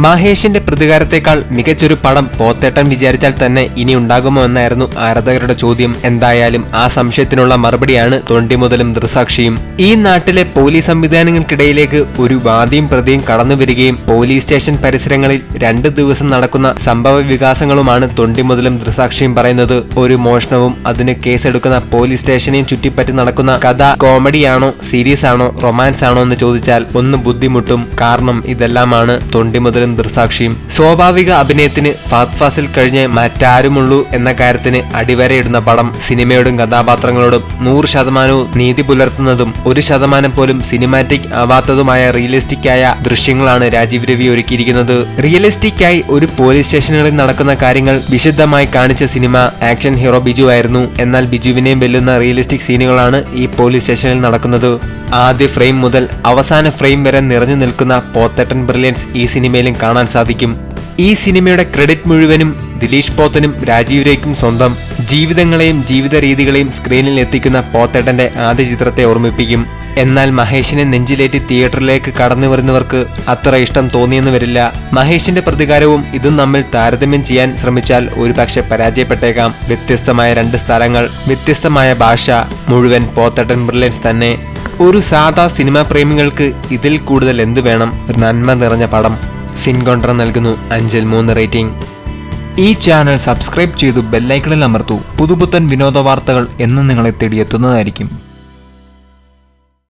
മഹേഷിന്റെ പ്രതികാരത്തെക്കാൾ മികച്ചൊരു പടം പോത്തേട്ടൻ വിചാരിച്ചാൽ തന്നെ ഇനി ഉണ്ടാകുമോ എന്നായിരുന്നു ആരാധകരുടെ ചോദ്യം. എന്തായാലും ആ സംശയത്തിനുള്ള മറുപടിയാണ് തൊണ്ടിമുതലും ദൃസാക്ഷിയും. ഈ നാട്ടിലെ പോലീസ് സംവിധാനങ്ങൾക്കിടയിലേക്ക് ഒരു വാദിയും പ്രതിയും കടന്നു വരികയും പോലീസ് സ്റ്റേഷൻ പരിസരങ്ങളിൽ 2 ദിവസം നടക്കുന്ന സംഭവ വികാസങ്ങളുമാണ് തൊണ്ടിമുതലും ദൃസാക്ഷിയും പറയുന്നത്. ഒരു മോഷണവും അതിന് കേസെടുക്കുന്ന പോലീസ് സ്റ്റേഷനെയും ചുറ്റിപ്പറ്റി നടക്കുന്ന കഥ കോമഡിയാണോ, സീരിയസ് ആണോ, റൊമാൻസ് ആണോ എന്ന് ചോദിച്ചാൽ ഒന്ന് ബുദ്ധിമുട്ടും. കാരണം ഇതെല്ലാമാണ് തൊണ്ടിമുതലും ദൃസാക്ഷിയും. സ്വാഭാവിക അഭിനയത്തിന് ഫഹദ് ഫാസിൽ കഴിഞ്ഞ് മറ്റാരുമുള്ളൂ എന്ന കാര്യത്തിന് അടിവരയിടുന്ന പടം. സിനിമയോടും കഥാപാത്രങ്ങളോടും 100% നീതി പുലർത്തുന്നതും 1% പോലും സിനിമാറ്റിക് ആവാത്തതുമായ റിയലിസ്റ്റിക് ആയ ദൃശ്യങ്ങളാണ് രാജീവ് രവി ഒരുക്കിയിരിക്കുന്നത്. റിയലിസ്റ്റിക് ആയി ഒരു പോലീസ് സ്റ്റേഷനുകളിൽ നടക്കുന്ന കാര്യങ്ങൾ വിശദമായി കാണിച്ച സിനിമ ആക്ഷൻ ഹീറോ ബിജു ആയിരുന്നു. എന്നാൽ ബിജുവിനെയും വെല്ലുന്ന റിയലിസ്റ്റിക് സീനുകളാണ് ഈ പോലീസ് സ്റ്റേഷനിൽ നടക്കുന്നത്. ആദ്യ ഫ്രെയിം മുതൽ അവസാന ഫ്രെയിം വരെ നിറഞ്ഞു നിൽക്കുന്ന പോത്തേട്ടൻ ബ്രില്യൻസ് ഈ സിനിമയിലും കാണാൻ സാധിക്കും. ഈ സിനിമയുടെ ക്രെഡിറ്റ് മുഴുവനും ദിലീഷ് പോത്തനും രാജീവ് രവിക്കും സ്വന്തം. ജീവിതങ്ങളെയും ജീവിത രീതികളെയും സ്ക്രീനിൽ എത്തിക്കുന്ന പോത്തേട്ടന്റെ ആദ്യ ചിത്രത്തെ ഓർമ്മിപ്പിക്കും. എന്നാൽ മഹേഷിനെ നെഞ്ചിലേറ്റി തിയേറ്ററിലേക്ക് കടന്നു വരുന്നവർക്ക് അത്ര ഇഷ്ടം തോന്നിയെന്ന് വരില്ല. മഹേഷിന്റെ പ്രതികാരവും ഇതും തമ്മിൽ താരതമ്യം ചെയ്യാൻ ശ്രമിച്ചാൽ ഒരുപക്ഷെ പരാജയപ്പെട്ടേക്കാം. വ്യത്യസ്തമായ 2 സ്ഥലങ്ങൾ, വ്യത്യസ്തമായ ഭാഷ, മുഴുവൻ പോത്തേട്ടൻ ബ്രില്യൻസ് തന്നെ. ഒരു സാധാ സിനിമാ പ്രേമികൾക്ക് ഇതിൽ കൂടുതൽ എന്ത് വേണം? ഒരു നന്മ നിറഞ്ഞ പടം. സിൻകോൺട്ര നൽകുന്നു 5/3 റേറ്റിംഗ്. ഈ ചാനൽ സബ്സ്ക്രൈബ് ചെയ്തു ബെല്ലൈക്കണിൽ അമർത്തൂ. പുതുപുത്തൻ വിനോദ വാർത്തകൾ എന്നും നിങ്ങളെ തേടിയെത്തുന്നതായിരിക്കും.